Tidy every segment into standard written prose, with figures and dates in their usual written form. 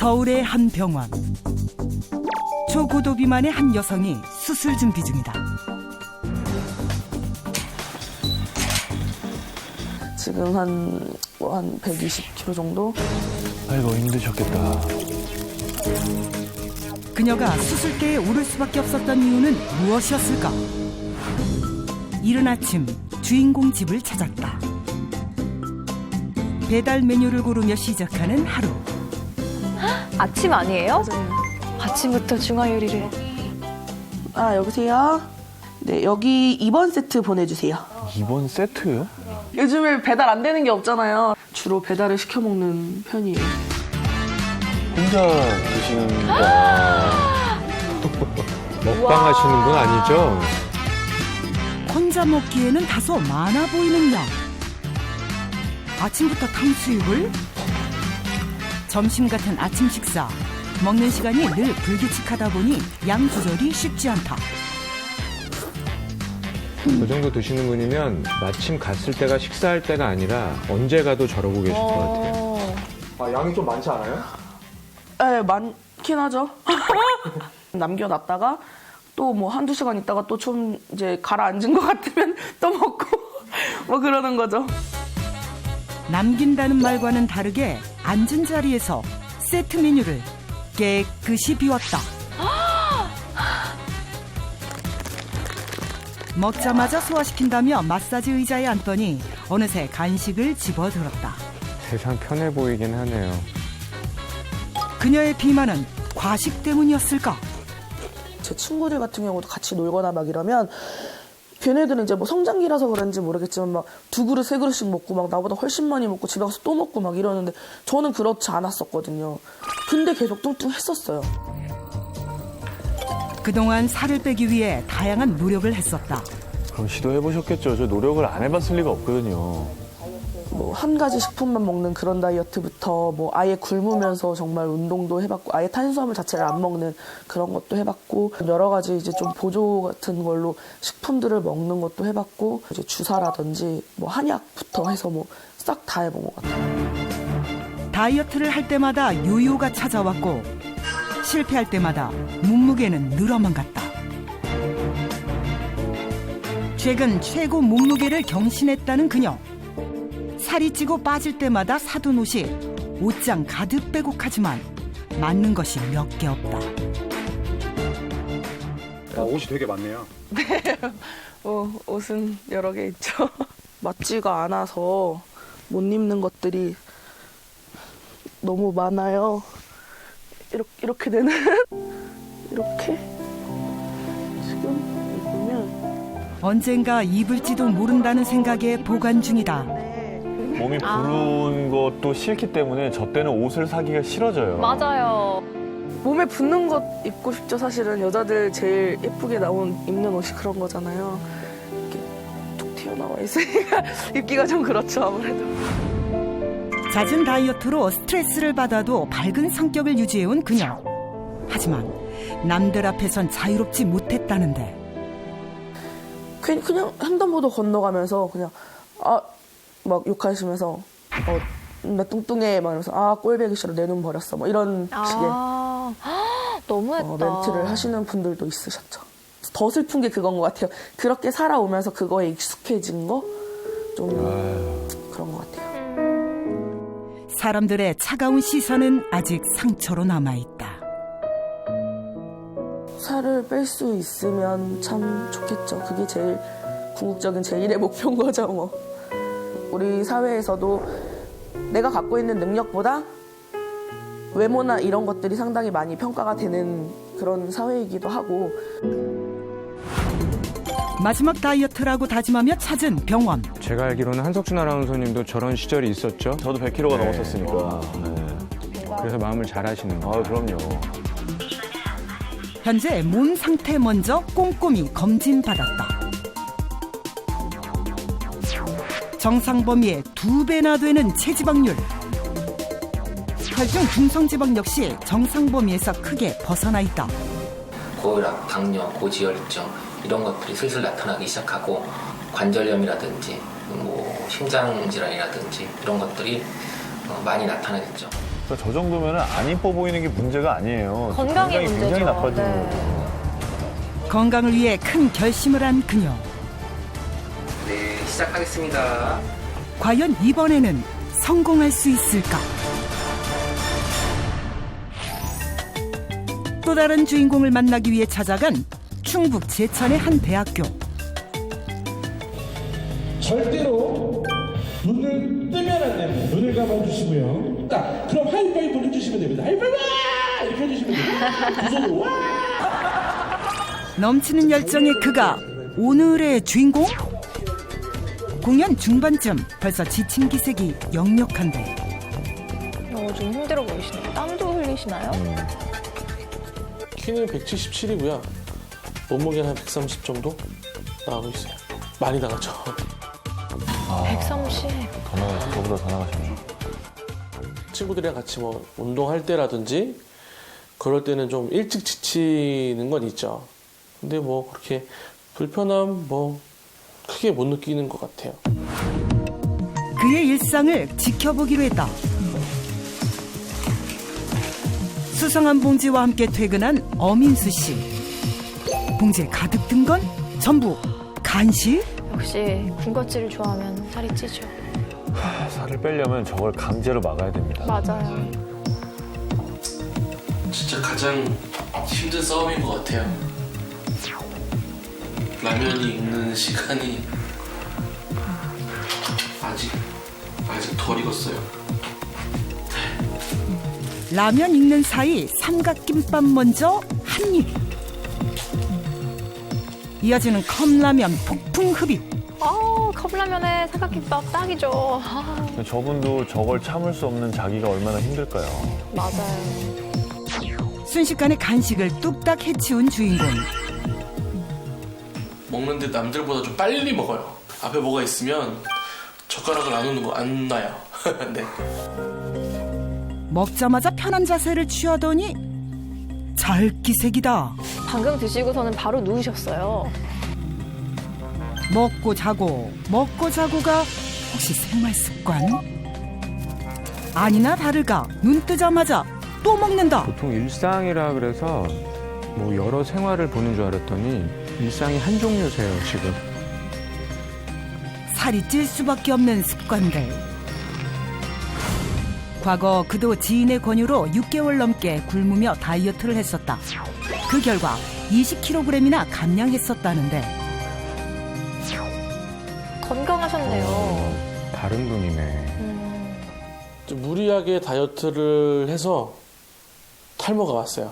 서울의 한 병원. 초고도 비만의 한 여성이 수술 준비 중이다. 지금 한 120kg 정도? 아이고, 힘드셨겠다. 그녀가 수술대에 오를 수밖에 없었던 이유는 무엇이었을까? 이른 아침 주인공 집을 찾았다. 배달 메뉴를 고르며 시작하는 하루. 아침 아니에요? 맞아요. 아침부터 중화 요리를. 아, 여보세요? 네, 여기 2번 세트 보내주세요. 2번 세트요? 요즘에 배달 안 되는 게 없잖아요. 주로 배달을 시켜 먹는 편이에요. 혼자 드시는 거야. 먹방 하시는 분 아니죠? 혼자 먹기에는 다소 많아 보이는 양. 아침부터 탕수육을? 점심 같은 아침 식사. 먹는 시간이 늘 불규칙하다 보니 양 조절이 쉽지 않다. 그 정도 드시는 분이면 마침 갔을 때가 식사할 때가 아니라 언제 가도 저러고 계실 것 같아요. 아, 양이 좀 많지 않아요? 네, 많긴 하죠. 남겨놨다가 또 뭐 한두 시간 있다가 또 좀 이제 가라앉은 것 같으면 또 먹고 뭐 그러는 거죠. 남긴다는 말과는 다르게 앉은 자리에서 세트 메뉴를 깨끗이 비웠다. 먹자마자 소화시킨다며 마사지 의자에 앉더니 어느새 간식을 집어들었다. 세상 편해 보이긴 하네요. 그녀의 비만은 과식 때문이었을까? 제 친구들 같은 경우도 같이 놀거나 막 이러면 걔네들은 이제 뭐 성장기라서 그런지 모르겠지만 막 2그릇, 3그릇씩 먹고 막 나보다 훨씬 많이 먹고 집에 가서 또 먹고 막 이러는데 저는 그렇지 않았었거든요. 근데 계속 뚱뚱했었어요. 그동안 살을 빼기 위해 다양한 노력을 했었다. 그럼 시도해보셨겠죠. 저 노력을 안 해봤을 리가 없거든요. 뭐 한 가지 식품만 먹는 그런 다이어트부터 뭐 아예 굶으면서 정말 운동도 해봤고 아예 탄수화물 자체를 안 먹는 그런 것도 해봤고 여러 가지 이제 좀 보조 같은 걸로 식품들을 먹는 것도 해봤고 이제 주사라든지 뭐 한약부터 해서 뭐 싹 다 해본 것 같아요. 다이어트를 할 때마다 요요가 찾아왔고 실패할 때마다 몸무게는 늘어만 갔다. 최근 최고 몸무게를 경신했다는 그녀. 살이 찌고 빠질 때마다 사둔 옷이 옷장 가득 빼곡하지만 맞는 것이 몇 개 없다. 옷이 되게 많네요. 옷은 여러 개 있죠. 맞지가 않아서 못 입는 것들이 너무 많아요. 이렇게 되는 이렇게 지금 입으면 언젠가 입을지도 모른다는 생각에 보관 중이다. 몸이 부른 것도 싫기 때문에 저 때는 옷을 사기가 싫어져요. 맞아요. 몸에 붙는 것 입고 싶죠. 사실은 여자들 제일 예쁘게 입는 옷이 그런 거잖아요. 이렇게 툭 튀어나와 있으니까 입기가 좀 그렇죠, 아무래도. 잦은 다이어트로 스트레스를 받아도 밝은 성격을 유지해온 그녀. 하지만 남들 앞에선 자유롭지 못했다는데. 그냥 횡단보도 건너가면서 그냥 막 욕하시면서 나 뚱뚱해 막 이러면서 꼴배기 싫어 내 눈 버렸어 뭐 이런 식의 너무했다. 멘트를 하시는 분들도 있으셨죠. 더 슬픈 게 그건 것 같아요. 그렇게 살아오면서 그거에 익숙해진 거 좀 그런 것 같아요. 사람들의 차가운 시선은 아직 상처로 남아있다. 살을 뺄 수 있으면 참 좋겠죠. 그게 제일 궁극적인 제1의 목표인 거죠 뭐. 우리 사회에서도 내가 갖고 있는 능력보다 외모나 이런 것들이 상당히 많이 평가가 되는 그런 사회이기도 하고. 마지막 다이어트라고 다짐하며 찾은 병원. 제가 알기로는 한석준 아나운서님도 저런 시절이 있었죠. 저도 100kg가 네. 넘었었으니까. 네. 그래서 마음을 잘 하시는 거예요. 그럼요. 현재 몸 상태 먼저 꼼꼼히 검진받았다. 정상 범위의 2배나 되는 체지방률. 혈중 중성지방 역시 정상 범위에서 크게 벗어나 있다. 고혈압, 당뇨, 고지혈증 이런 것들이 슬슬 나타나기 시작하고 관절염이라든지 뭐 심장 질환이라든지 이런 것들이 많이 나타나겠죠. 그러니까 저 정도면 안 이뻐 보이는 게 문제가 아니에요. 건강이 문제죠. 굉장히 나빠지는 네. 거죠. 건강을 위해 큰 결심을 한 그녀. 네, 시작하겠습니다. 과연 이번에는 성공할 수 있을까? 또 다른 주인공을 만나기 위해 찾아간 충북 제천의 한 대학교. 절대로 눈을 뜨면 안 됩니다. 눈을 감아주시고요. 자, 그럼 하이파이브 해주시면 됩니다. 하이파이브! 이렇게 해주시면 됩니다. 두 손으로 와! 넘치는 열정의 그가 오늘의 주인공? 공연 중반쯤 벌써 지친 기색이 역력한데 좀 힘들어 보이시네요. 땀도 흘리시나요? 키는 177이고요. 몸무게는 한 130 정도 나가고 있어요. 많이 나갔죠. 130. 저보다 더 나가시네요. 친구들이랑 같이 뭐 운동할 때라든지 그럴 때는 좀 일찍 지치는 건 있죠. 근데 뭐 그렇게 불편함 뭐 크게 못 느끼는 것 같아요. 그의 일상을 지켜보기로 했다. 수상한 봉지와 함께 퇴근한 어민수 씨. 봉지에 가득 든 건 전부 간식? 역시 군것질을 좋아하면 살이 찌죠. 살을 빼려면 저걸 강제로 막아야 됩니다. 맞아요. 진짜 가장 힘든 싸움인 것 같아요. 라면이 익는 시간이 아직 덜 익었어요. 라면 익는 사이 삼각김밥 먼저 한 입. 이어지는 컵라면 폭풍 흡입. 컵라면에 삼각김밥 딱이죠. 저분도 저걸 참을 수 없는 자기가 얼마나 힘들까요? 맞아요. 순식간에 간식을 뚝딱 해치운 주인공. 먹는데 남들보다 좀 빨리 먹어요. 앞에 뭐가 있으면 젓가락을 안 놓는 거 안 놔요. 네. 먹자마자 편한 자세를 취하더니 잘기색이다. 방금 드시고서는 바로 누우셨어요. 먹고 자고가 혹시 생활 습관? 아니나 다를까 눈 뜨자마자 또 먹는다. 보통 일상이라 그래서 뭐 여러 생활을 보는 줄 알았더니 일상이 한 종류세요, 지금. 살이 찔 수밖에 없는 습관들. 과거 그도 지인의 권유로 6개월 넘게 굶으며 다이어트를 했었다. 그 결과 20kg이나 감량했었다는데 건강하셨네요. 다른 분이네. 좀 무리하게 다이어트를 해서 탈모가 왔어요.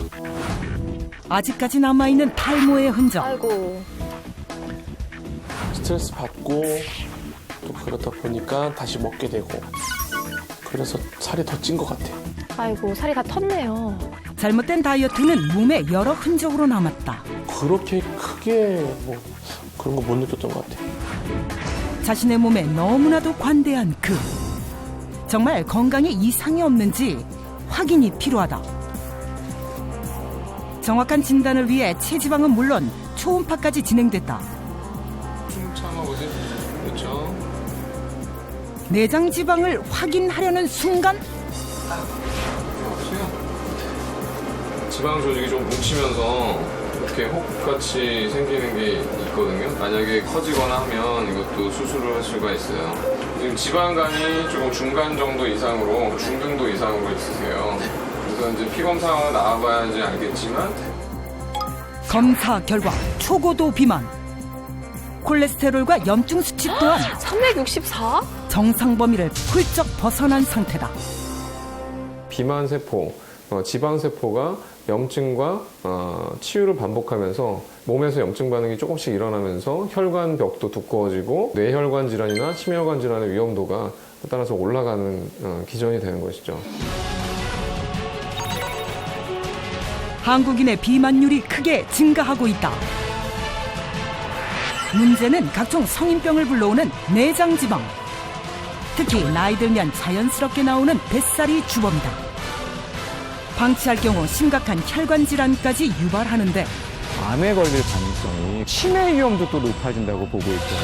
아직까지 남아있는 탈모의 흔적. 아이고. 스트레스 받고 또 그러다 보니까 다시 먹게 되고 그래서 살이 더 찐 것 같아요. 아이고, 살이 다 텄네요. 잘못된 다이어트는 몸에 여러 흔적으로 남았다. 그렇게 크게 뭐 그런 거 못 느꼈던 것 같아요. 자신의 몸에 너무나도 관대한 그. 정말 건강에 이상이 없는지 확인이 필요하다. 정확한 진단을 위해 체지방은 물론 초음파까지 진행됐다. 숨 참아보세요. 그렇죠. 내장 지방을 확인하려는 순간 지방 조직이 좀 뭉치면서 이렇게 혹같이 생기는 게 있거든요. 만약에 커지거나 하면 이것도 수술을 할 수가 있어요. 지금 지방간이 조금 중간 정도 이상으로 중등도 이상으로 있으세요. 그래서 이제 피 검사 나와봐야지 알겠지만 검사 결과 초고도 비만. 콜레스테롤과 염증 수치 또한 364? 정상 범위를 훌쩍 벗어난 상태다. 비만 세포, 지방 세포가 염증과 치유를 반복하면서 몸에서 염증 반응이 조금씩 일어나면서 혈관 벽도 두꺼워지고 뇌혈관 질환이나 심혈관 질환의 위험도가 따라서 올라가는 기전이 되는 것이죠. 한국인의 비만율이 크게 증가하고 있다. 문제는 각종 성인병을 불러오는 내장지방. 특히 나이 들면 자연스럽게 나오는 뱃살이 주범이다. 방치할 경우 심각한 혈관 질환까지 유발하는데 암에 걸릴 가능성이 치매 위험도 또 높아진다고 보고 있어요.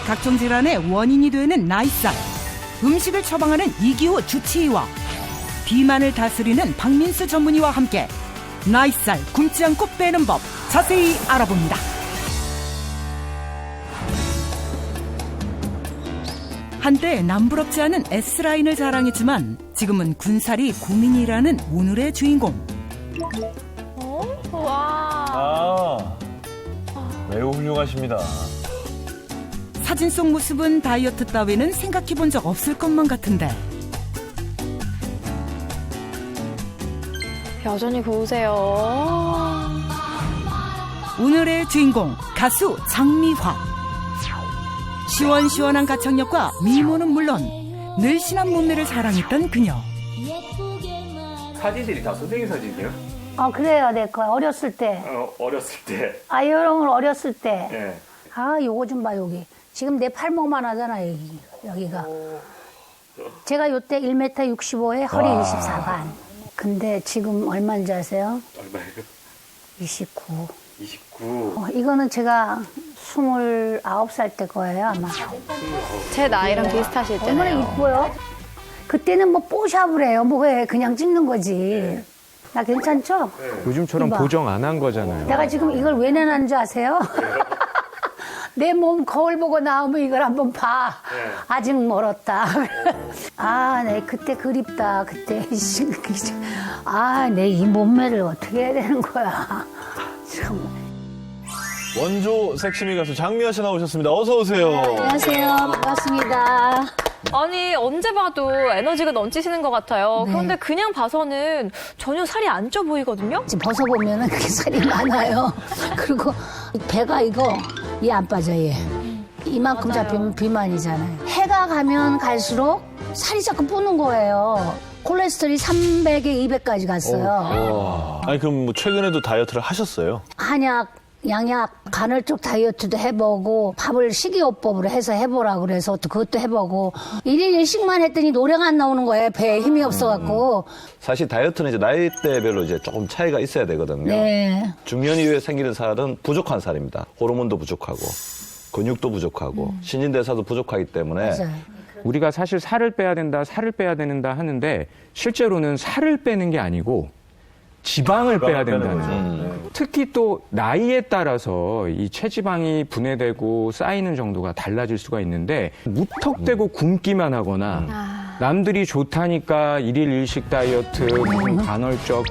각종 질환의 원인이 되는 나이살. 음식을 처방하는 이기호 주치의와 비만을 다스리는 박민수 전문의와 함께 나이살 굶지 않고 빼는 법 자세히 알아봅니다. 한때 남부럽지 않은 S라인을 자랑했지만 지금은 군살이 고민이라는 오늘의 주인공. 와. 매우 훌륭하십니다. 사진 속 모습은 다이어트 따위는 생각해 본 적 없을 것만 같은데 여전히 고우세요. 오늘의 주인공 가수 장미화. 시원시원한 가창력과 미모는 물론 늘씬한 몸매를 자랑했던 그녀. 사진들이 다 선생님 사진이요? 그래요. 내 거 어렸을 때. 어렸을 때. 아이형을 어렸을 때. 네. 요거 좀 봐, 여기. 지금 내 팔목만 하잖아, 여기가. 제가 요때 1m 65에 허리 24간. 근데 지금 얼마인지 아세요? 얼마예요? 29. 29. 이거는 제가 29살 때 거예요, 아마. 제 나이랑 비슷하실 때네요. 얼마나 이뻐요? 그때는 뭐 뽀샵을 해요. 뭐해. 그냥 찍는 거지. 나 괜찮죠? 요즘처럼 이봐. 보정 안 한 거잖아요. 내가 지금 이걸 왜 내놨는지 아세요? 내 몸 거울 보고 나오면 이걸 한번 봐. 아직 멀었다. 네, 그때 그립다. 그때. 내 이 몸매를 어떻게 해야 되는 거야. 참. 원조 섹시미 가수 장미화 씨 나오셨습니다. 어서 오세요. 안녕하세요. 반갑습니다. 아니 언제 봐도 에너지가 넘치시는 것 같아요. 네. 그런데 그냥 봐서는 전혀 살이 안 쪄 보이거든요. 지금 벗어보면은 그게 살이 많아요. 그리고 배가 얘 안 빠져, 얘. 이만큼 잡히면 비만이잖아요. 해가 가면 갈수록 살이 자꾸 뿌는 거예요. 콜레스테롤이 300에 200까지 갔어요. 아니 그럼 뭐 최근에도 다이어트를 하셨어요? 한약, 양약, 간헐적 다이어트도 해보고 밥을 식이요법으로 해서 해보라고 그래서 또 그것도 해보고 1일 1식만 했더니 노래가 안 나오는 거예요. 배에 힘이 없어갖고. 사실 다이어트는 이제 나이대별로 이제 조금 차이가 있어야 되거든요. 네. 중년 이후에 생기는 살은 부족한 살입니다. 호르몬도 부족하고 근육도 부족하고 신진대사도 부족하기 때문에 맞아요. 우리가 사실 살을 빼야 된다 하는데 실제로는 살을 빼는 게 아니고 지방을 빼야 된다는. 특히 또 나이에 따라서 이 체지방이 분해되고 쌓이는 정도가 달라질 수가 있는데 무턱대고 굶기만 하거나 남들이 좋다니까 1일 1식 다이어트, 무슨 간헐적,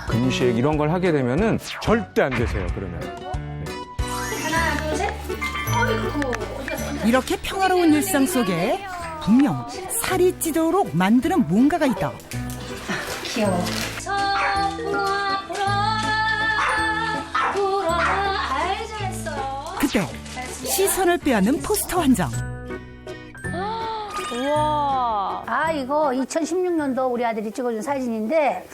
금식 이런 걸 하게 되면은 절대 안 되세요, 그러면. 하나, 둘, 셋. 이렇게 평화로운 일상 속에 분명 살이 찌도록 만드는 뭔가가 있다. 귀여워. 그때 시선을 빼앗는 포스터 한 장. 우와. 이거 2016년도 우리 아들이 찍어준 사진인데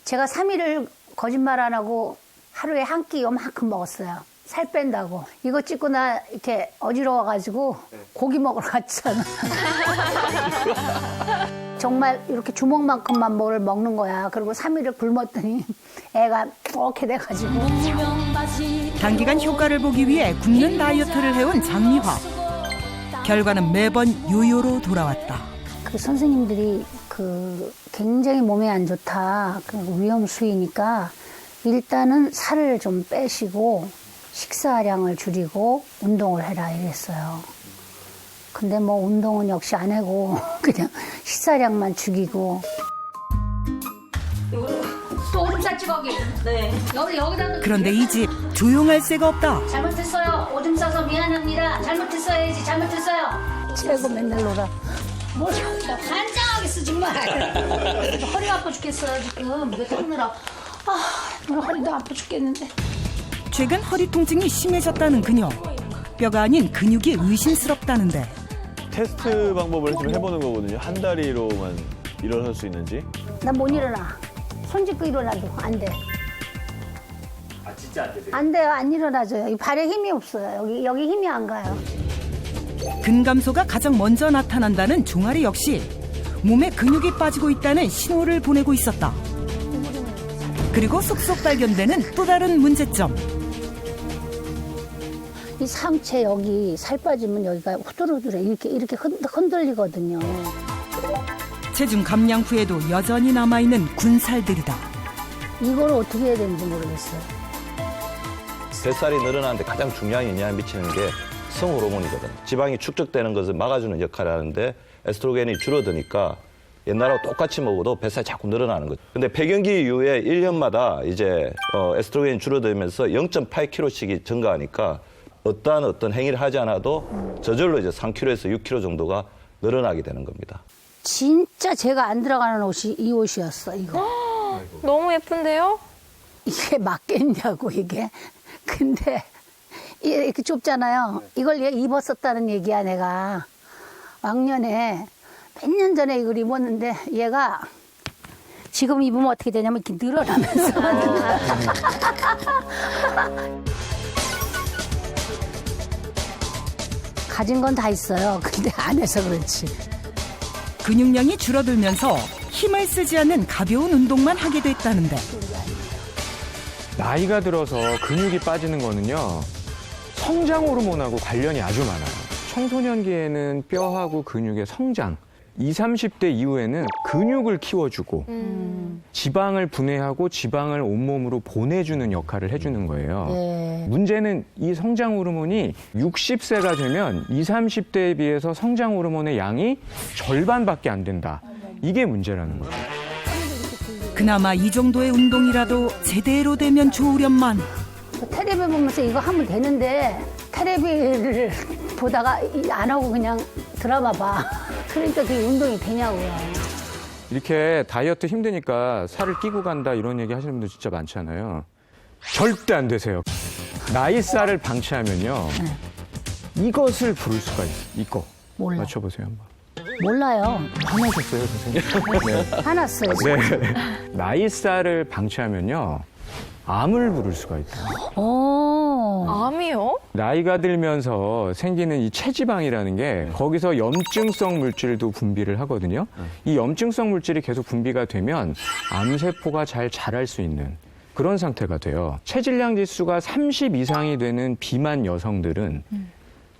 제가 3일을 거짓말 안 하고 하루에 한 끼 요만큼 먹었어요. 살 뺀다고. 이거 찍고 나 이렇게 어지러워가지고 고기 먹으러 갔잖아. 정말 이렇게 주먹만큼만 뭘 먹는 거야. 그리고 3일을 굶었더니 애가 이렇게 돼가지고. 단기간 효과를 보기 위해 굶는 다이어트를 해온 장미화. 결과는 매번 요요로 돌아왔다. 그 선생님들이 굉장히 몸에 안 좋다. 위험 수위니까 일단은 살을 좀 빼시고 식사량을 줄이고 운동을 해라 이랬어요. 근데 뭐 운동은 역시 안 하고 그냥 식사량만 죽이고. 또 오줌 쌌지 거기? 네. 여기다. 그런데 이 집 조용할 새가 없다. 잘못했어요. 오줌 싸서 미안합니다. 잘못했어야지. 잘못했어요. 최고 맨날 놀아. 뭘 환장하겠어 정말. 허리가 아파 죽겠어요 지금. 이거 닦느라. 오늘 허리도 아파 죽겠는데. 최근 허리 통증이 심해졌다는 그녀. 뼈가 아닌 근육이 의심스럽다는데. 테스트 방법을 좀 해보는 거거든요. 한 다리로만 일어설 수 있는지. 난 못 일어나. 손 짚고 일어나도 안 돼. 진짜 안 되세요? 안 돼요. 안 일어나져요. 이 발에 힘이 없어요. 여기 힘이 안 가요. 근감소가 가장 먼저 나타난다는 종아리 역시 몸에 근육이 빠지고 있다는 신호를 보내고 있었다. 그리고 속속 발견되는 또 다른 문제점. 이 상체 여기 살 빠지면 여기가 후들후들해 이렇게 흔들리거든요. 체중 감량 후에도 여전히 남아있는 군살들이다. 이걸 어떻게 해야 되는지 모르겠어요. 뱃살이 늘어나는데 가장 중요한 영향을 미치는 게 성호르몬이거든요. 지방이 축적되는 것을 막아주는 역할을 하는데 에스트로겐이 줄어드니까 옛날하고 똑같이 먹어도 뱃살이 자꾸 늘어나는 거죠. 근데 폐경기 이후에 1년마다 이제 에스트로겐이 줄어들면서 0.8kg씩이 증가하니까 어떤 행위를 하지 않아도 저절로 이제 3kg에서 6kg 정도가 늘어나게 되는 겁니다. 진짜 제가 안 들어가는 옷이 이 옷이었어, 이거. 너무 예쁜데요? 이게 맞겠냐고, 이게. 근데 이렇게 좁잖아요. 이걸 얘 입었었다는 얘기야, 내가. 왕년에 몇 년 전에 이걸 입었는데 얘가 지금 입으면 어떻게 되냐면 이렇게 늘어나면서. 가진 건 다 있어요. 근데 안 해서 그렇지. 근육량이 줄어들면서 힘을 쓰지 않는 가벼운 운동만 하게 됐다는데 나이가 들어서 근육이 빠지는 거는요, 성장 호르몬하고 관련이 아주 많아요. 청소년기에는 뼈하고 근육의 성장, 20, 30대 이후에는 근육을 키워주고 지방을 분해하고 지방을 온몸으로 보내주는 역할을 해주는 거예요. 네. 문제는 이 성장 호르몬이 60세가 되면 20, 30대에 비해서 성장 호르몬의 양이 절반밖에 안 된다. 이게 문제라는 거예요. 그나마 이 정도의 운동이라도 제대로 되면 좋으련만. 텔레비 보면서 이거 하면 되는데 텔레비를 보다가 안 하고 그냥 드라마 봐. 그러니까 그게 운동이 되냐고요. 이렇게 다이어트 힘드니까 살을 끼고 간다 이런 얘기 하시는 분들 진짜 많잖아요. 절대 안 되세요. 나이살을 방치하면요. 이것을 부를 수가 있어요. 이거. 몰라. 맞춰보세요 한번. 몰라요. 화나셨어요 선생님? 네. 화났어요. 네. 나이살을 방치하면요. 암을 부를 수가 있다. 암이요? 나이가 들면서 생기는 이 체지방이라는 게 거기서 염증성 물질도 분비를 하거든요. 이 염증성 물질이 계속 분비가 되면 암세포가 잘 자랄 수 있는 그런 상태가 돼요. 체질량 지수가 30 이상이 되는 비만 여성들은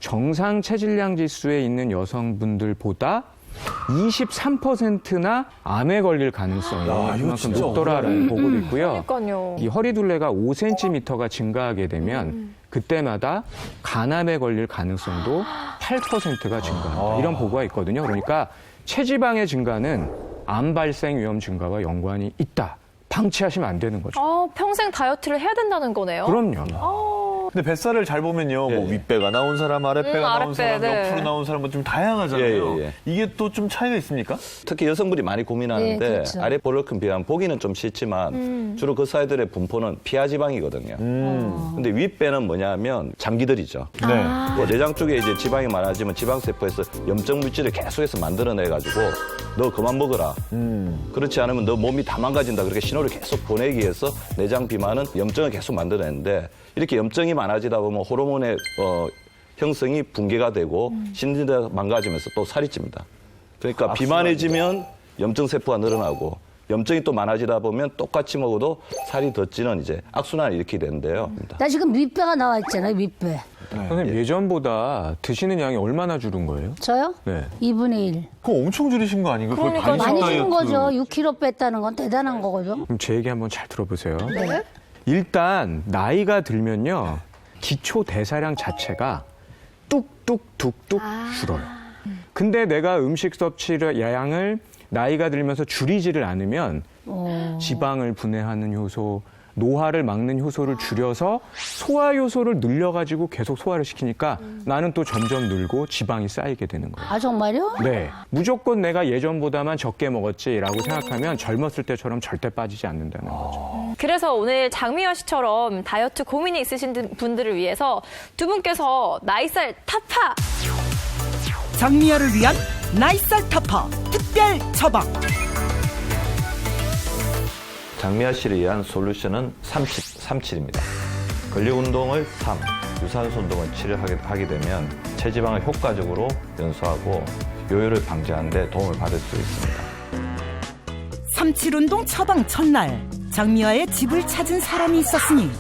정상 체질량 지수에 있는 여성분들보다 23%나 암에 걸릴 가능성이 이만큼 높더라라는 보고도 있고요. 그러니까요. 이 허리둘레가 5cm가 증가하게 되면 그때마다 간암에 걸릴 가능성도 8%가 증가한다. 이런 보고가 있거든요. 그러니까 체지방의 증가는 암 발생 위험 증가와 연관이 있다. 방치하시면 안 되는 거죠. 평생 다이어트를 해야 된다는 거네요. 그럼요. 근데 뱃살을 잘 보면요, 뭐 윗배가 나온 사람, 아랫배가 나온 아랫배, 사람, 네. 옆으로 나온 사람, 뭐 좀 다양하잖아요. 예. 이게 또 좀 차이가 있습니까? 특히 여성분이 많이 고민하는데 네, 그렇죠. 아랫볼록큰 비하면 보기는 좀 싫지만 주로 그 사이들의 분포는 피하지방이거든요. 근데 윗배는 뭐냐면 장기들이죠. 네. 뭐 내장 쪽에 이제 지방이 많아지면 지방세포에서 염증 물질을 계속해서 만들어내가지고 너 그만 먹어라. 그렇지 않으면 너 몸이 다 망가진다. 그렇게 신호를 계속 보내기 위해서 내장 비만은 염증을 계속 만들어내는데 이렇게 염증이 많아지다 보면 호르몬의 형성이 붕괴가 되고 신진대가 망가지면서 또 살이 찝니다. 그러니까 비만해지면 염증세포가 늘어나고 염증이 또 많아지다 보면 똑같이 먹어도 살이 더 찌는 이제 악순환을 일으키게 되는데요. 나 지금 윗배가 나와 있잖아요, 윗배. 선생님 예전보다 드시는 양이 얼마나 줄은 거예요? 저요? 네. 2분의 1. 그거 엄청 줄이신 거 아닌가요? 거의 그러니까 반씩 많이 주는 다이어트. 거죠. 6kg 뺐다는 건 대단한 거거든요. 그럼 제 얘기 한번 잘 들어보세요. 네. 일단 나이가 들면요. 기초 대사량 자체가 뚝뚝뚝뚝 줄어요. 근데 내가 음식 섭취를 양을 나이가 들면서 줄이지를 않으면 지방을 분해하는 효소, 노화를 막는 효소를 줄여서 소화 효소를 늘려가지고 계속 소화를 시키니까 나는 또 점점 늘고 지방이 쌓이게 되는 거예요. 아, 정말요? 네. 무조건 내가 예전보다만 적게 먹었지라고 생각하면 젊었을 때처럼 절대 빠지지 않는다는 거죠. 그래서 오늘 장미화 씨처럼 다이어트 고민이 있으신 분들을 위해서 두 분께서 나이살 타파! 장미아를 위한 나이살 타파 특별 처방. 장미아 씨를 위한 솔루션은 37입니다. 근력 운동을 3, 유산소 운동을 7을 하게 되면 체지방을 효과적으로 연소하고 요요를 방지하는 데 도움을 받을 수 있습니다. 37운동 처방 첫날 장미아의 집을 찾은 사람이 있었으니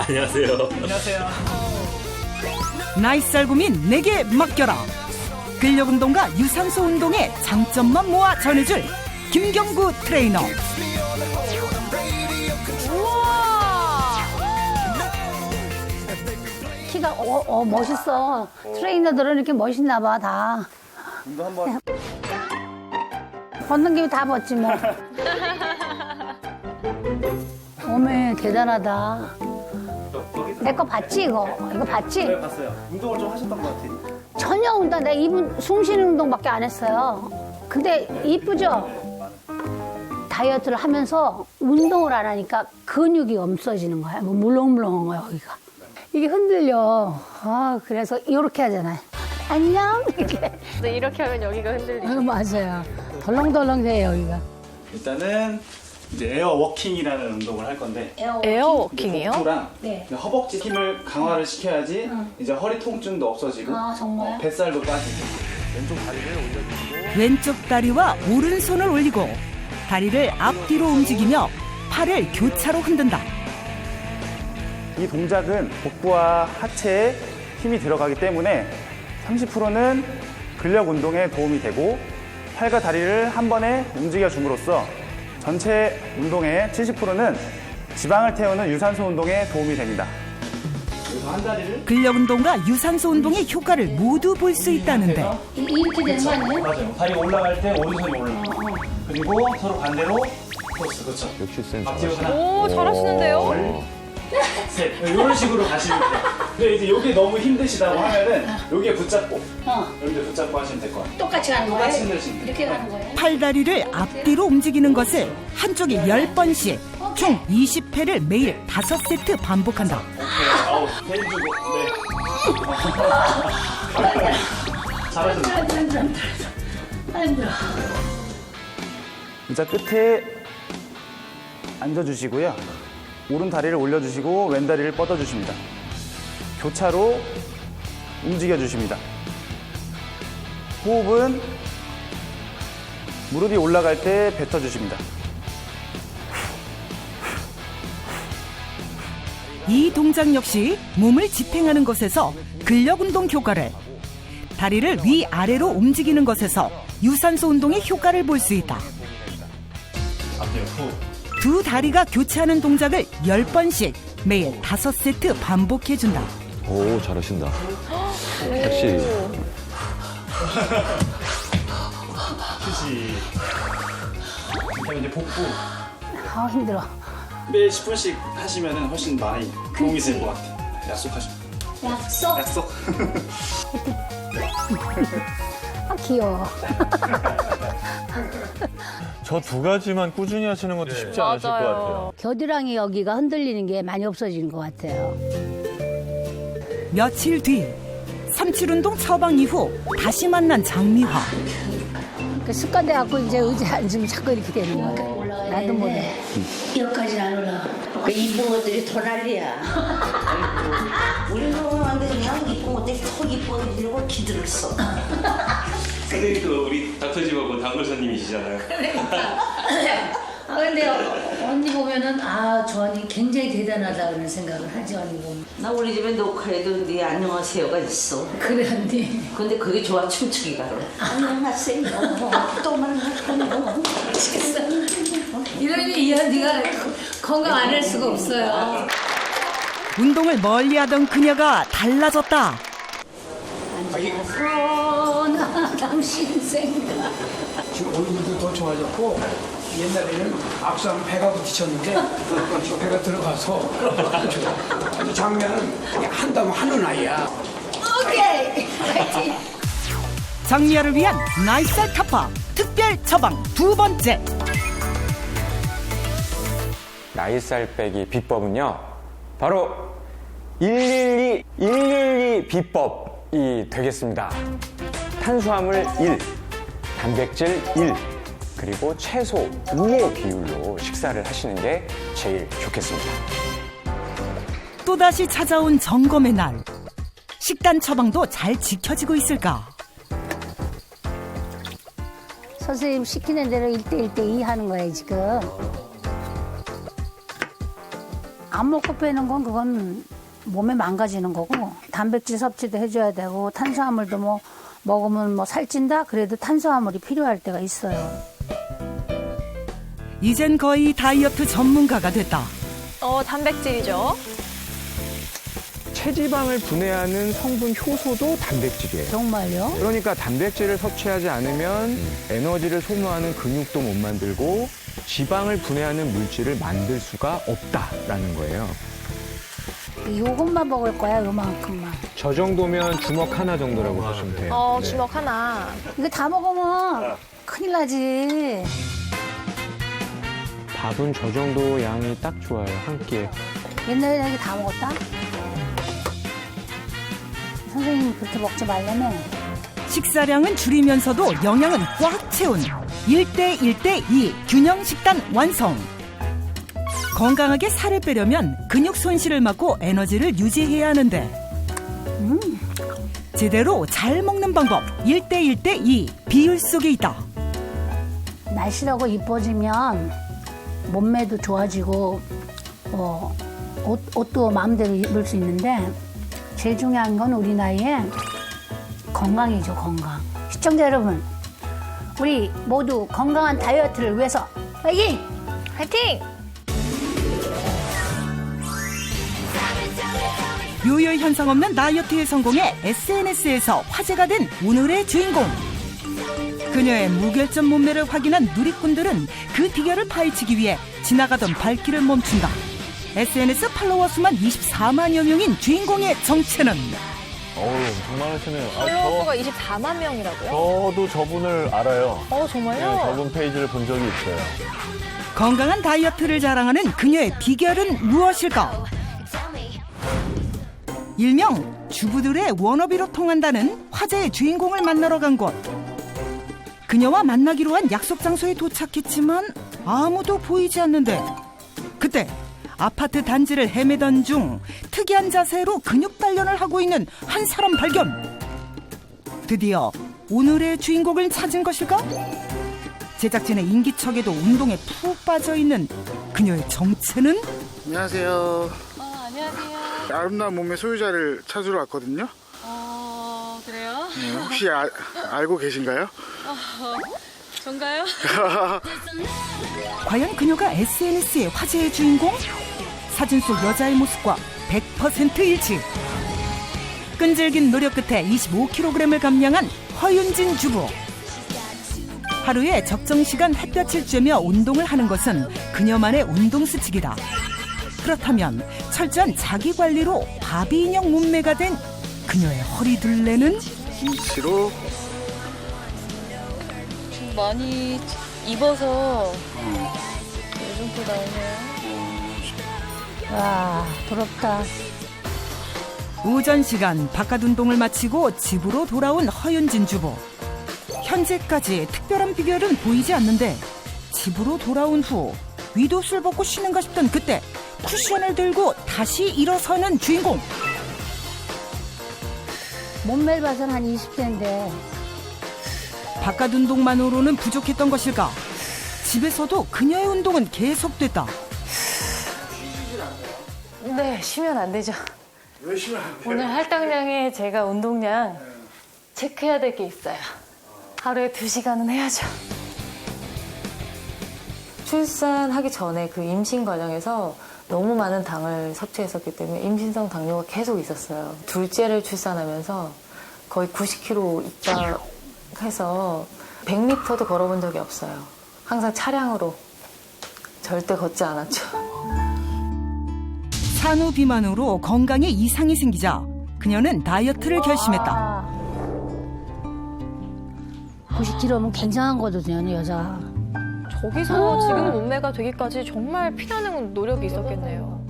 안녕하세요. 나이살 고민 내게 맡겨라. 근력 운동과 유산소 운동의 장점만 모아 전해줄 김경구 트레이너. 키가 멋있어. 트레이너들은 이렇게 멋있나 봐 다. 운동 한번. 벗는 김에 다 벗지 뭐. 어메 대단하다. 내 거 봤지 이거? 이거 봤지? 네, 봤어요. 운동을 좀 하셨던 것 같아요. 전혀 운동, 내가 이분 숨 쉬는 운동밖에 안 했어요. 근데 이쁘죠? 다이어트를 하면서 운동을 안 하니까 근육이 없어지는 거야. 뭐 물렁물렁한 거야 여기가. 이게 흔들려. 아 그래서 이렇게 하잖아요. 안녕 이렇게. 근데 이렇게 하면 여기가 흔들리죠. 맞아요. 덜렁덜렁해요 여기가. 일단은 이제 에어 워킹이라는 운동을 할 건데. 에어 워킹이요? 복부랑 네. 허벅지 힘을 강화를 시켜야지 이제 허리 통증도 없어지고 아 정말? 뱃살도 빠지고. 왼쪽 다리를 올려주시고. 왼쪽 다리와 오른손을 올리고 다리를 앞뒤로 움직이며 팔을 교차로 흔든다. 이 동작은 복부와 하체에 힘이 들어가기 때문에 30%는 근력 운동에 도움이 되고 팔과 다리를 한 번에 움직여 줌으로써 전체 운동의 70%는 지방을 태우는 유산소 운동에 도움이 됩니다. 그래서 한 다리를 근력 운동과 유산소 운동의 효과를 모두 볼 수 있다는데 이렇게 되는 거 아니에요? 맞아요. 다리 올라갈 때 오른손이 올라. 그리고 서로 반대로 크로스. 그렇죠. 역시 센스. 앞뒤로 하나. 오, 잘하시는데요? 셋. 이런 식으로 가시면 돼요. 근데 이제 이게 너무 힘드시다고 하면은 여기에 붙잡고 여기에 붙잡고 하시면 될 것 같아요. 똑같이 가는 거예요? 똑같이 흔드시면 돼요. 이렇게 가는 거예요? 팔다리를 앞뒤로 움직이는 것을 한쪽이 10번씩 총 20회를 매일 5세트 반복한다. 아우, 힘 주고. 네. 잘하셨네요. 힘들어. 의자 끝에 앉아주시고요. 오른 다리를 올려주시고 왼 다리를 뻗어주십니다. 교차로 움직여주십니다. 호흡은 무릎이 올라갈 때 뱉어주십니다. 이 동작 역시 몸을 지탱하는 것에서 근력 운동 효과를, 다리를 위아래로 움직이는 것에서 유산소 운동의 효과를 볼 수 있다. 두 다리가 교차하는 동작을 10번씩 매일 5세트 반복해준다. 오, 잘하신다. 확실히. 휴식. 그다음에 이제 복부. 아 힘들어. 매일 10분씩 하시면 훨씬 많이 도움이 될 것 같아요. 약속하십니다. 약속? 약속. 아 귀여워. 저 두 가지만 꾸준히 하시는 것도 쉽지 않으실 것 같아요. 겨드랑이 여기가 흔들리는 게 많이 없어지는 것 같아요. 며칠 뒤 삼칠운동 처방 이후 다시 만난 장미화. 그 습관 돼갖고 이제 의자에 앉으면 자꾸 이렇게 되는 거예요. 나도 몰라. 여기까지는 안 올라가. 그 이쁜 것들이 더 난리야. 우리 놈한테 그냥 이쁜 것들이 더 이뻐지려고 기들을 써. 선생님도 우리 닥터집하고 단골 손님이시잖아요. 아 근데 언니 보면은 저 언니 굉장히 대단하다 그런 생각을 하지 언니 보면. 나 우리 집에 녹화해도 네 안녕하세요가 있어. 그래 언니. 근데 그게 좋아 춤추기가. 안녕하세요. 또 만나요. 이러니 이 언니가 건강 안 할 수가 없어요. 운동을 멀리하던 그녀가 달라졌다. 나 당신 생각. 지금 얼굴도 더 좋아졌고 옛날에는 악수하면 배가 부딪혔는데 배가 들어가서 아주 장면은 한다면 하는 아이야. 오케이. 파이팅. 장미아를 위한 나이살 타파 특별 처방 두 번째. 나이살 빼기 비법은요, 바로 112 비법이 되겠습니다. 탄수화물 1, 단백질 1, 그리고 채소 5호 비율로 식사를 하시는 게 제일 좋겠습니다. 또다시 찾아온 점검의 날. 식단 처방도 잘 지켜지고 있을까? 선생님 시키는 대로 1대1대2 하는 거예요 지금. 안 먹고 빼는 건 그건 몸에 망가지는 거고 단백질 섭취도 해줘야 되고 탄수화물도 뭐 먹으면 뭐 살찐다 그래도 탄수화물이 필요할 때가 있어요. 이젠 거의 다이어트 전문가가 됐다. 단백질이죠. 체지방을 분해하는 성분 효소도 단백질이에요. 정말요? 그러니까 단백질을 섭취하지 않으면 에너지를 소모하는 근육도 못 만들고 지방을 분해하는 물질을 만들 수가 없다라는 거예요. 요것만 먹을 거야, 요만큼만. 저 정도면 주먹 하나 정도라고 보시면 돼요. 네. 주먹 하나. 이거 다 먹으면 큰일 나지. 밥은 저 정도 양이 딱 좋아요, 한 끼에. 옛날에 여기 다 먹었다? 선생님이 그렇게 먹지 말라며. 식사량은 줄이면서도 영양은 꽉 채운 1대1대2 균형 식단 완성. 건강하게 살을 빼려면 근육 손실을 막고 에너지를 유지해야 하는데 제대로 잘 먹는 방법 1대1대2 비율 속에 있다. 날씬하고 이뻐지면 몸매도 좋아지고 옷도 마음대로 입을 수 있는데 제일 중요한 건 우리 나이에 건강이죠, 건강. 시청자 여러분, 우리 모두 건강한 다이어트를 위해서 파이팅! 파이팅! 요요 현상 없는 다이어트의 성공에 SNS에서 화제가 된 오늘의 주인공. 그녀의 무결점 몸매를 확인한 누리꾼들은 그 비결을 파헤치기 위해 지나가던 발길을 멈춘다. SNS 팔로워 수만 24만여 명인 주인공의 정체는? 엄청 많으시네요. 팔로워가 24만 명이라고요? 저도 저분을 알아요. 정말요? 네, 저분 페이지를 본 적이 있어요. 건강한 다이어트를 자랑하는 그녀의 비결은 무엇일까? 일명 주부들의 워너비로 통한다는 화제의 주인공을 만나러 간 곳. 그녀와 만나기로 한 약속 장소에 도착했지만 아무도 보이지 않는데 그때 아파트 단지를 헤매던 중 특이한 자세로 근육 단련을 하고 있는 한 사람 발견. 드디어 오늘의 주인공을 찾은 것일까? 제작진의 인기척에도 운동에 푹 빠져있는 그녀의 정체는? 안녕하세요. 안녕하세요. 아름다운 몸의 소유자를 찾으러 왔거든요. 그래요? 네, 혹시 알고 계신가요? 전가요? 과연 그녀가 SNS의 화제의 주인공? 사진 속 여자의 모습과 100% 일치. 끈질긴 노력 끝에 25kg을 감량한 허윤진 주부. 하루에 적정 시간 햇볕을 쬐며 운동을 하는 것은 그녀만의 운동 수칙이다. 그렇다면 철저한 자기관리로 바비 인형 몸매가 된 그녀의 허리둘레는? 김치로 많이 입어서 요즘 또 나오네요. 와, 부럽다. 오전 시간 바깥 운동을 마치고 집으로 돌아온 허윤진 주부. 현재까지 특별한 비결은 보이지 않는데 집으로 돌아온 후 윗옷을 벗고 쉬는가 싶던 그때 쿠션을 들고 다시 일어서는 주인공. 몸매를 봐서는 한 20대인데 바깥 운동만으로는 부족했던 것일까? 집에서도 그녀의 운동은 계속됐다. 네, 쉬면 안 되죠. 왜 쉬면 안 돼요? 오늘 할당량에 제가 운동량 체크해야 될 게 있어요. 하루에 2시간은 해야죠. 출산하기 전에 그 임신 과정에서 너무 많은 당을 섭취했었기 때문에 임신성 당뇨가 계속 있었어요. 둘째를 출산하면서 거의 90kg 입닥해서 100m도 걸어본 적이 없어요. 항상 차량으로 절대 걷지 않았죠. 산후 비만으로 건강에 이상이 생기자 그녀는 다이어트를 결심했다. 90kg면 굉장한 거거든요, 여자. 저기서 지금 몸매가 되기까지 정말 피나는 노력이 있었겠네요.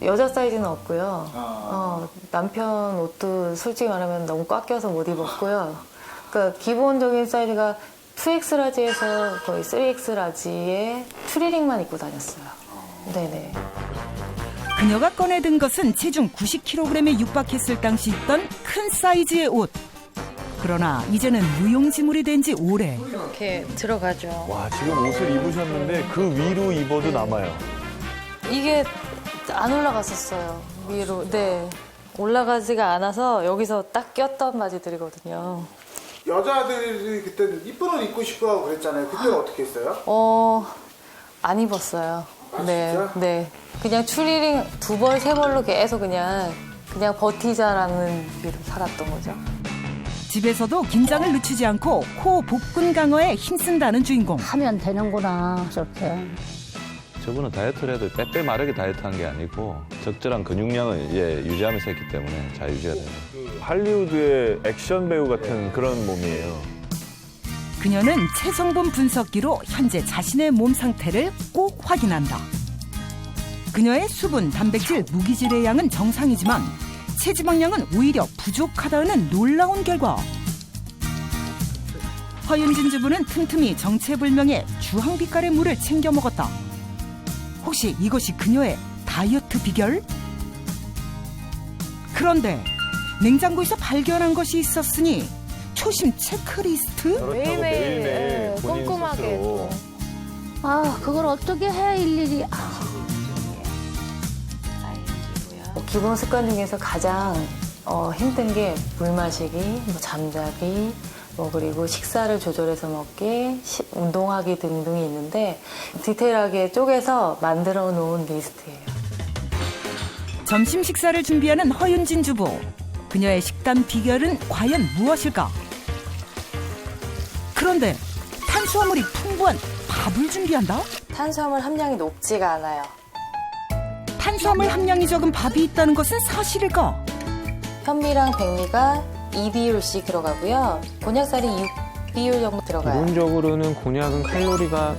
여자 사이즈는 없고요. 남편 옷도 솔직히 말하면 너무 꽉 껴서 못 입었고요. 그러니까 기본적인 사이즈가 2X 라지에서 거의 3X 라지에 트리링만 입고 다녔어요. 네네. 그녀가 꺼내든 것은 체중 90kg에 육박했을 당시 입던 큰 사이즈의 옷. 그러나 이제는 무용지물이 된 지 오래. 이렇게 들어가죠. 와, 지금 옷을 입으셨는데 그 위로 입어도 남아요. 이게 안 올라갔었어요. 위로. 네. 올라가지가 않아서 여기서 딱 꼈던 바지들이거든요. 여자들이 그때는 이쁜 옷 입고 싶어 하고 그랬잖아요. 그때는 어떻게 했어요? 안 입었어요. 아, 네. 진짜? 네. 그냥 추리링 2벌, 3벌로 계속 그냥 버티자라는 의미로 살았던 거죠. 집에서도 긴장을 늦추지 않고 코 복근 강화에 힘쓴다는 주인공. 하면 되는구나, 저렇게. 저분은 다이어트를 해도 빼빼 마르게 다이어트 한 게 아니고 적절한 근육량을 이제 유지하면서 했기 때문에 잘 유지가 돼요. 할리우드의 액션 배우 같은 그런 몸이에요. 그녀는 체성분 분석기로 현재 자신의 몸 상태를 꼭 확인한다. 그녀의 수분, 단백질, 무기질의 양은 정상이지만 체지방량은 오히려 부족하다는 놀라운 결과. 허윤진 주부는 틈틈이 정체불명의 주황빛깔의 물을 챙겨 먹었다. 혹시 이것이 그녀의 다이어트 비결? 그런데 냉장고에서 발견한 것이 있었으니 초심 체크리스트? 매일매일 꼼꼼하게 또. 그걸 어떻게 해, 일일이. 기본 습관 중에서 가장 힘든 게 물 마시기, 잠자기, 그리고 식사를 조절해서 먹기, 운동하기 등등이 있는데 디테일하게 쪼개서 만들어 놓은 리스트예요. 점심 식사를 준비하는 허윤진 주부. 그녀의 식단 비결은 과연 무엇일까? 그런데 탄수화물이 풍부한 밥을 준비한다? 탄수화물 함량이 높지가 않아요. 탄수화물 함량이 적은 밥이 있다는 것은 사실일까? 현미랑 백미가 2비율씩 들어가고요. 곤약살이 6비율 정도 들어가요. 기본적으로는 곤약은 칼로리가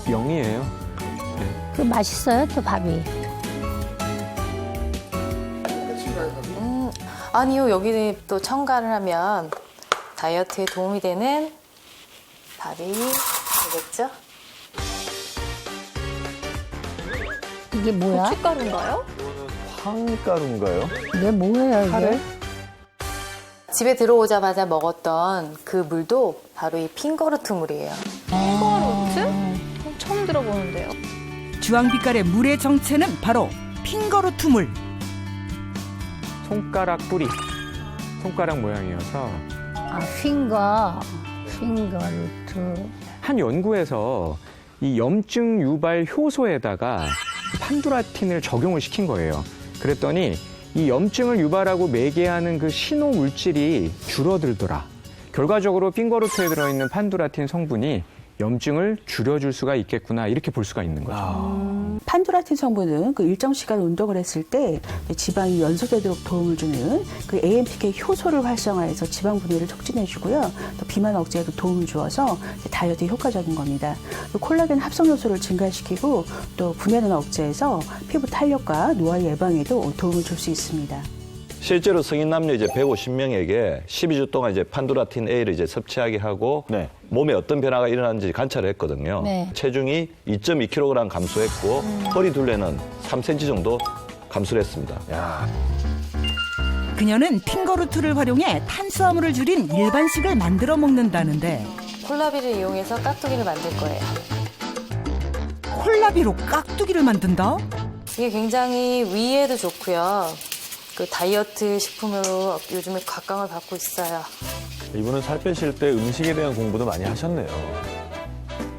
0이에요. 그 맛있어요, 또 밥이. 아니요, 여기 또 첨가를 하면 다이어트에 도움이 되는 밥이 되겠죠? 이게 뭐야? 고춧가루인가요? 황가루인가요? 이게 뭐예요, 이게? 집에 들어오자마자 먹었던 그 물도 바로 이 핑거루트 물이에요. 핑거루트? 처음 들어보는데요. 주황빛깔의 물의 정체는 바로 핑거루트 물. 손가락 뿌리, 손가락 모양이어서 핑거루트. 한 연구에서 이 염증 유발 효소에다가 판두라틴을 적용을 시킨 거예요. 그랬더니 이 염증을 유발하고 매개하는 그 신호 물질이 줄어들더라. 결과적으로 핑거루트에 들어있는 판두라틴 성분이 염증을 줄여줄 수가 있겠구나, 이렇게 볼 수가 있는 거죠. 판두라틴 성분은 그 일정 시간 운동을 했을 때 지방이 연소되도록 도움을 주는 그 AMPK 효소를 활성화해서 지방 분해를 촉진해주고요. 또 비만 억제에도 도움을 주어서 다이어트에 효과적인 겁니다. 또 콜라겐 합성 요소를 증가시키고 또 분해는 억제해서 피부 탄력과 노화 예방에도 도움을 줄 수 있습니다. 실제로 성인 남녀 이제 150명에게 12주 동안 이제 판두라틴 A를 이제 섭취하게 하고 몸에 어떤 변화가 일어나는지 관찰을 했거든요. 네. 체중이 2.2kg 감소했고 허리 둘레는 3cm 정도 감소를 했습니다. 그녀는 핑거루트를 활용해 탄수화물을 줄인 일반식을 만들어 먹는다는데 콜라비를 이용해서 깍두기를 만들 거예요. 콜라비로 깍두기를 만든다? 이게 굉장히 위에도 좋고요. 그 다이어트 식품으로 요즘에 각광을 받고 있어요. 이분은 살 빼실 때 음식에 대한 공부도 많이 하셨네요.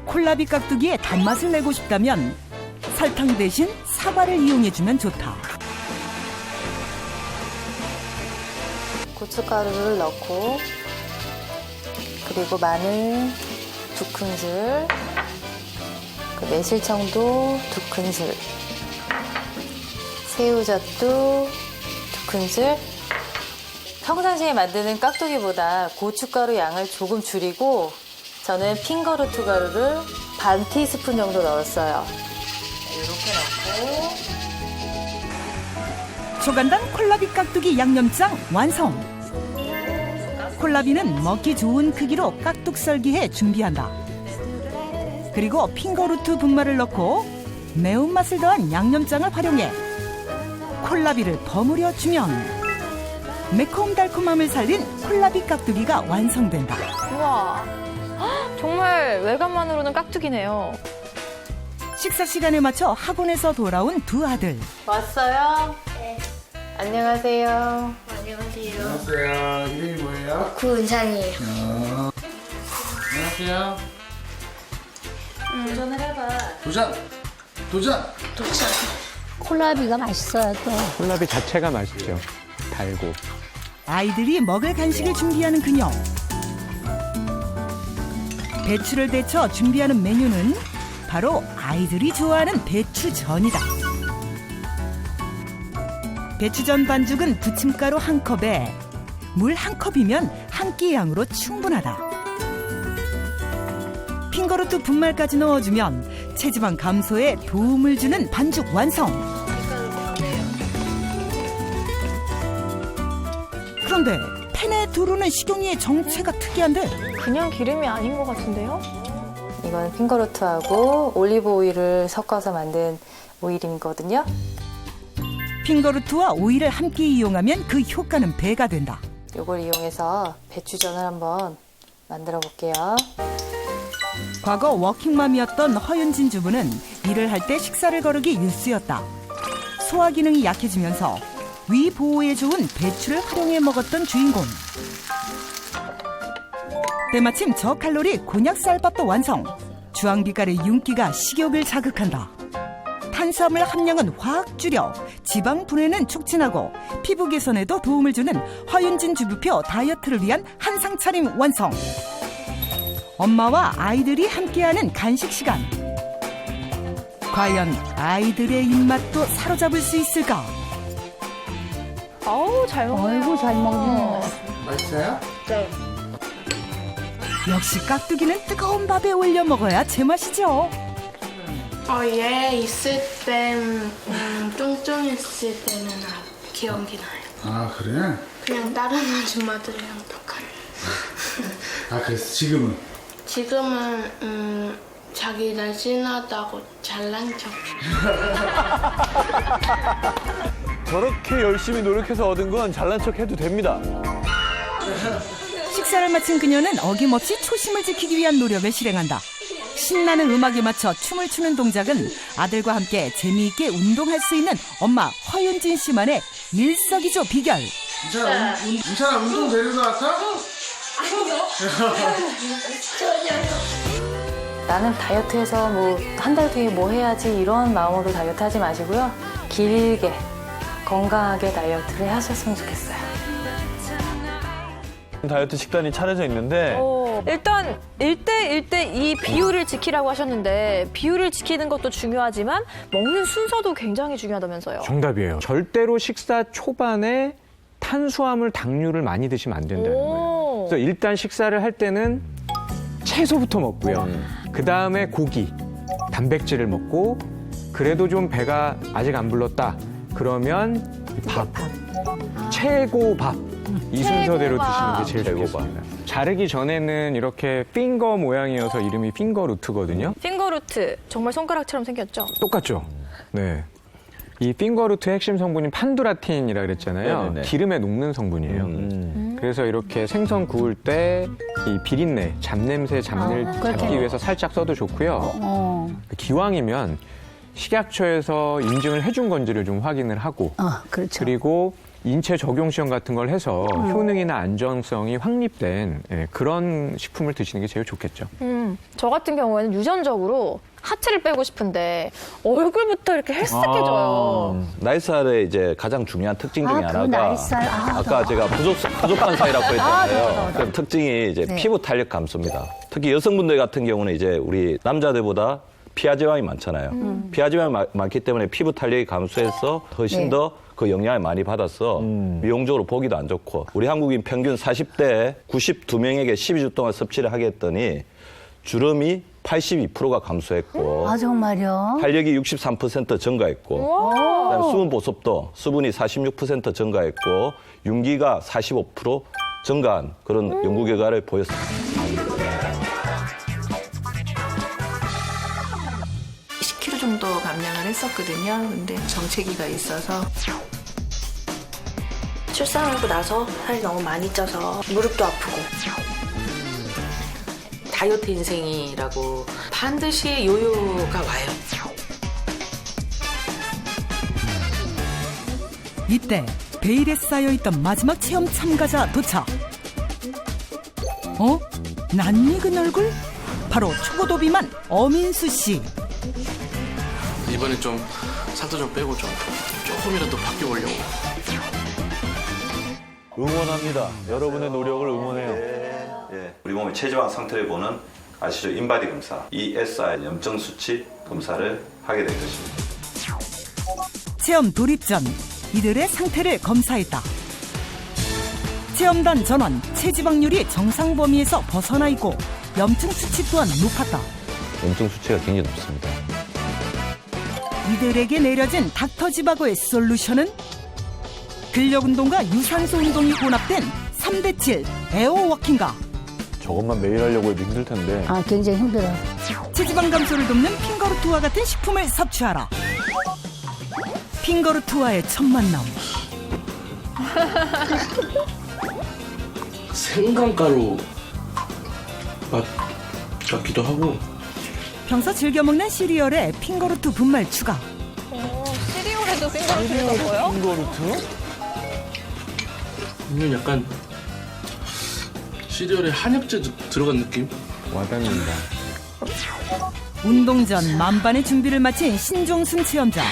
콜라비 깍두기의 단맛을 내고 싶다면 설탕 대신 사과를 이용해주면 좋다. 고춧가루를 넣고 그리고 마늘 2큰술, 그 매실청도 2큰술, 새우젓도 2큰술. 평상시에 만드는 깍두기보다 고춧가루 양을 조금 줄이고 저는 핑거루트 가루를 반 티스푼 정도 넣었어요. 이렇게 넣고 초간단 콜라비 깍두기 양념장 완성. 콜라비는 먹기 좋은 크기로 깍둑 썰기해 준비한다. 그리고 핑거루트 분말을 넣고 매운맛을 더한 양념장을 활용해 콜라비를 버무려 주면 매콤달콤함을 살린 콜라비 깍두기가 완성된다. 우와, 헉, 정말 외관만으로는 깍두기네요. 식사 시간에 맞춰 학원에서 돌아온 두 아들. 왔어요? 네. 안녕하세요. 안녕하세요. 안녕하세요. 이름이 뭐예요? 구은상이에요. 안녕하세요. 도전을 해봐. 도전! 콜라비가 맛있어요, 또. 콜라비 자체가 맛있죠. 달고. 아이들이 먹을 간식을 준비하는 그녀. 배추를 데쳐 준비하는 메뉴는 바로 아이들이 좋아하는 배추전이다. 배추전 반죽은 부침가루 1컵에 물 1컵이면 한 끼 양으로 충분하다. 핑거루트 분말까지 넣어주면 체지방 감소에 도움을 주는 반죽 완성. 그런데 팬에 두르는 식용유의 정체가 특이한데 그냥 기름이 아닌 것 같은데요? 이건 핑거루트하고 올리브 오일을 섞어서 만든 오일이거든요. 핑거루트와 오일을 함께 이용하면 그 효과는 배가 된다. 이걸 이용해서 배추전을 한번 만들어 볼게요. 과거 워킹맘이었던 허윤진 주부는 일을 할 때 식사를 거르기 일쑤였다. 소화 기능이 약해지면서 위 보호에 좋은 배추를 활용해 먹었던 주인공. 때마침 저칼로리 곤약 쌀밥도 완성. 주황빛깔의 윤기가 식욕을 자극한다. 탄수화물 함량은 확 줄여 지방 분해는 촉진하고 피부 개선에도 도움을 주는 허윤진 주부표 다이어트를 위한 한상 차림 완성. 엄마와 아이들이 함께하는 간식 시간. 과연 아이들의 입맛도 사로잡을 수 있을까? 아우, 잘 먹네요. 아이고, 잘 먹네. 맛있어요? 네. 역시 깍두기는 뜨거운 밥에 올려 먹어야 제맛이죠. 얘 있을 땐 뚱뚱했을 때는 기억이 나요. 아, 그래? 그냥 다른 아줌마들이랑 똑같아요. 아, 그래서 지금은? 지금은 자기 날씬하다고 잘난 척. 저렇게 열심히 노력해서 얻은 건 잘난 척 해도 됩니다. 식사를 마친 그녀는 어김없이 초심을 지키기 위한 노력을 실행한다. 신나는 음악에 맞춰 춤을 추는 동작은 아들과 함께 재미있게 운동할 수 있는 엄마 허윤진 씨만의 일석이조 비결. 인찬아, 운동 데리고 왔어? 나는 다이어트해서 뭐 한 달 뒤에 뭐 해야지 이런 마음으로 다이어트 하지 마시고요. 길게 건강하게 다이어트를 하셨으면 좋겠어요. 다이어트 식단이 차려져 있는데 일단 1대1대 이 비율을 지키라고 하셨는데 비율을 지키는 것도 중요하지만 먹는 순서도 굉장히 중요하다면서요. 정답이에요. 절대로 식사 초반에 탄수화물, 당류를 많이 드시면 안 된다는 거예요. 그래서 일단 식사를 할 때는 채소부터 먹고요. 그 다음에 고기, 단백질을 먹고 그래도 좀 배가 아직 안 불렀다. 그러면 밥, 최고 밥. 이 순서대로 드시는 게 제일 좋겠습니다. 자르기 전에는 이렇게 핑거 모양이어서 이름이 핑거루트거든요. 핑거루트, 정말 손가락처럼 생겼죠? 똑같죠? 네. 이 핑거루트의 핵심 성분인 판두라틴이라 그랬잖아요. 네네네. 기름에 녹는 성분이에요. 그래서 이렇게 생선 구울 때 이 비린내, 잡냄새 잡기 위해서 살짝 써도 좋고요. 기왕이면 식약처에서 인증을 해준 건지를 좀 확인을 하고 그렇죠. 그리고 인체 적용 시험 같은 걸 해서 효능이나 안정성이 확립된 그런 식품을 드시는 게 제일 좋겠죠. 저 같은 경우에는 유전적으로 하체를 빼고 싶은데 얼굴부터 이렇게 헬스케져요. 나이살의 이제 가장 중요한 특징 중에 그 하나가 나이살. 아까 제가 부족한 사이라고 했잖아요. 네. 그 특징이 이제 네. 피부 탄력 감소입니다. 특히 여성분들 같은 경우는 이제 우리 남자들보다 피하지방이 많잖아요. 피하지방이 많기 때문에 피부 탄력이 감소해서 훨씬 네. 더 그 영향을 많이 받아서 미용적으로 보기도 안 좋고 우리 한국인 평균 40대 92명에게 12주 동안 섭취를 하게 했더니 주름이 82%가 감소했고 정말요? 탄력이 63% 증가했고 그다음에 수분 보습도 수분이 46% 증가했고 윤기가 45% 증가한 그런 연구 결과를 보였습니다. 10kg 정도 감량을 했었거든요. 근데 정체기가 있어서 출산하고 나서 살이 너무 많이 쪄서 무릎도 아프고 다이어트 인생이라고 반드시 요요가 와요. 이때 베일에 쌓여있던 마지막 체험 참가자 도착. 낯익은 얼굴? 바로 초고도 비만 어민수 씨. 이번에 좀 살도 좀 빼고 좀 조금이라도 바뀌어보려고. 응원합니다. 여러분의 노력을 응원해요. 예, 우리 몸의 체지방 상태를 보는 아시죠? 인바디 검사, ESR 염증 수치 검사를 하게 될 것입니다. 체험 돌입 전 이들의 상태를 검사했다. 체험단 전원 체지방률이 정상 범위에서 벗어나 있고 염증 수치 또한 높았다. 염증 수치가 굉장히 높습니다. 이들에게 내려진 닥터지바고의 솔루션은 근력 운동과 유산소 운동이 혼합된 3대7 에어워킹과 저것만 매일 하려고 해도 힘들 텐데. 아, 굉장히 힘들어. 체지방 감소를 돕는 핑거루트와 같은 식품을 섭취하라. 핑거루트와의 첫 만남. 생강가루 맛 같기도 하고. 평소 즐겨 먹는 시리얼에 핑거루트 분말 추가. 시리얼에도 핑거루트가 뭐요? 핑거루트? 이건 약간 시리얼에 한약재 들어간 느낌? 와닿는다. 운동 전 만반의 준비를 마친 신종순 체험자.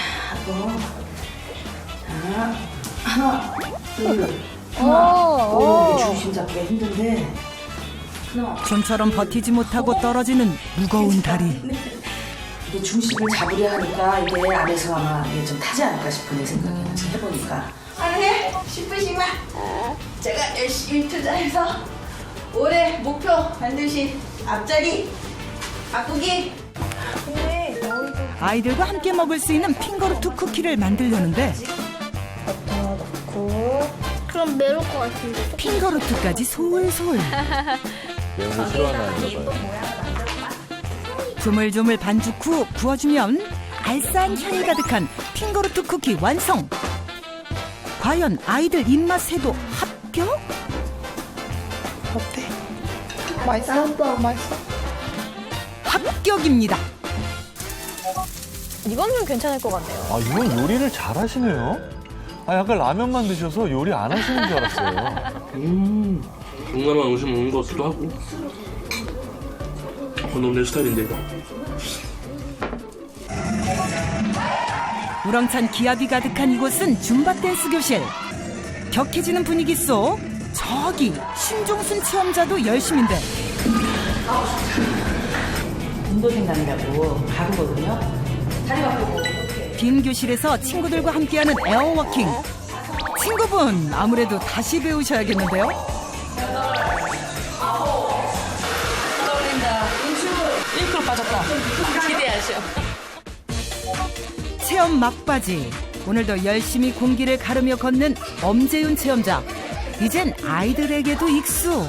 하나, 둘, 중심 잡기가 힘든데. 좀처럼 버티지 못하고 떨어지는 무거운 다리. 이게 중심을 잡으려 하니까 이게 안에서 아마 이게 좀 타지 않을까 싶은 생각이 나서 해보니까. 사랑해 싶으시면 제가 열심히 투자해서 올해 목표 반드시 앞자리 바꾸기. 아이들과 함께 먹을 수 있는 핑거루트 쿠키를 만들려는데 그럼 매울 것 같은데. 핑거루트까지 솔솔. 매운 거 싫어하는 아이가 봐요. 조물조물 반죽 후 부어주면 알싸한 향이 가득한 핑거루트 쿠키 완성. 과연 아이들 입맛에도 합격? 어때? 맛있어? 맛있어? 합격입니다. 이건 좀 괜찮을 것 같네요. 아, 이건 요리를 잘 하시네요. 아, 약간 라면만 드셔서 요리 안 하시는 줄 알았어요. 동남아 음식 먹는 것 같기도 하고. 너무 내 스타일인데 이거. 우렁찬 기압이 가득한 이곳은 줌바 댄스 교실. 격해지는 분위기 속 저기 신종순 체험자도 열심인데. 운동생단이라고 가루거든요. 다리 바꾸고. 빈 교실에서 친구들과 함께하는 에어워킹. 친구분 아무래도 다시 배우셔야겠는데요. 떨린다. 1kg 빠졌다. 기대하셔. 체험 막바지. 오늘도 열심히 공기를 가르며 걷는 엄재윤 체험자. 이젠 아이들에게도 익수.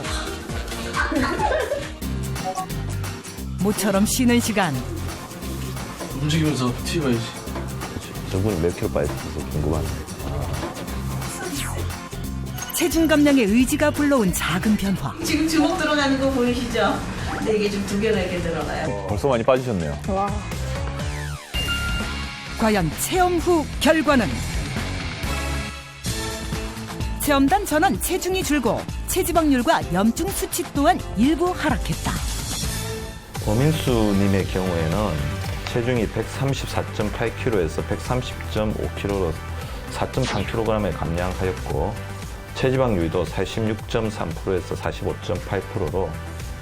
모처럼 쉬는 시간. 움직이면서 튀어야지. 저분이 몇 킬로 빠졌어서 궁금하네. 체중 감량의 의지가 불러온 작은 변화. 지금 주먹 들어가는 거 보이시죠? 근데 이게 좀 2개나 이렇게 들어가요. 벌써 많이 빠지셨네요. 와. 과연 체험 후 결과는? 체험단 전원 체중이 줄고 체지방률과 염증 수치 또한 일부 하락했다. 고민수님의 경우에는 체중이 134.8kg에서 130.5kg로 4.3kg에 감량하였고 체지방률도 46.3%에서 45.8%로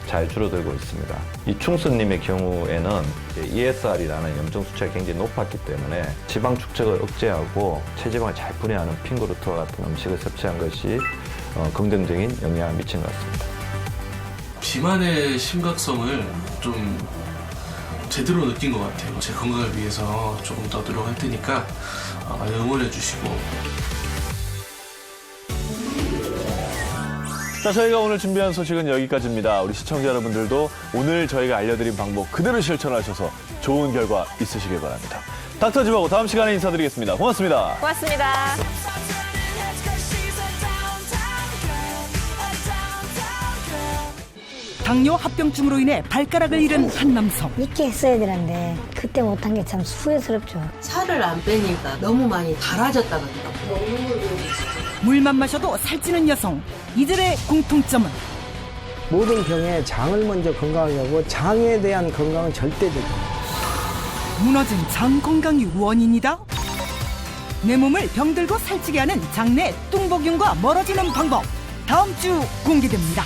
잘 줄어들고 있습니다. 이충수님의 경우에는 ESR이라는 염증 수치가 굉장히 높았기 때문에 지방 축적을 억제하고 체지방을 잘 분해하는 핑거루트와 같은 음식을 섭취한 것이 긍정적인 영향을 미친 것 같습니다. 비만의 심각성을 좀 제대로 느낀 것 같아요. 제 건강을 위해서 조금 더 노력할 테니까 많이 응원해 주시고. 자, 저희가 오늘 준비한 소식은 여기까지입니다. 우리 시청자 여러분들도 오늘 저희가 알려드린 방법 그대로 실천하셔서 좋은 결과 있으시길 바랍니다. 닥터지바고 다음 시간에 인사드리겠습니다. 고맙습니다. 고맙습니다. 당뇨 합병증으로 인해 발가락을 잃은 한 남성. 있게 했어야 되는데 그때 못한 게 참 후회스럽죠. 살을 안 빼니까 너무 많이 달아졌다 그러더라고요. 물만 마셔도 살찌는 여성. 이들의 공통점은 모든 병에 장을 먼저 건강하게 하고 장에 대한 건강은 절대적이에요. 무너진 장 건강이 원인이다? 내 몸을 병들고 살찌게 하는 장내 뚱보균과 멀어지는 방법. 다음 주 공개됩니다.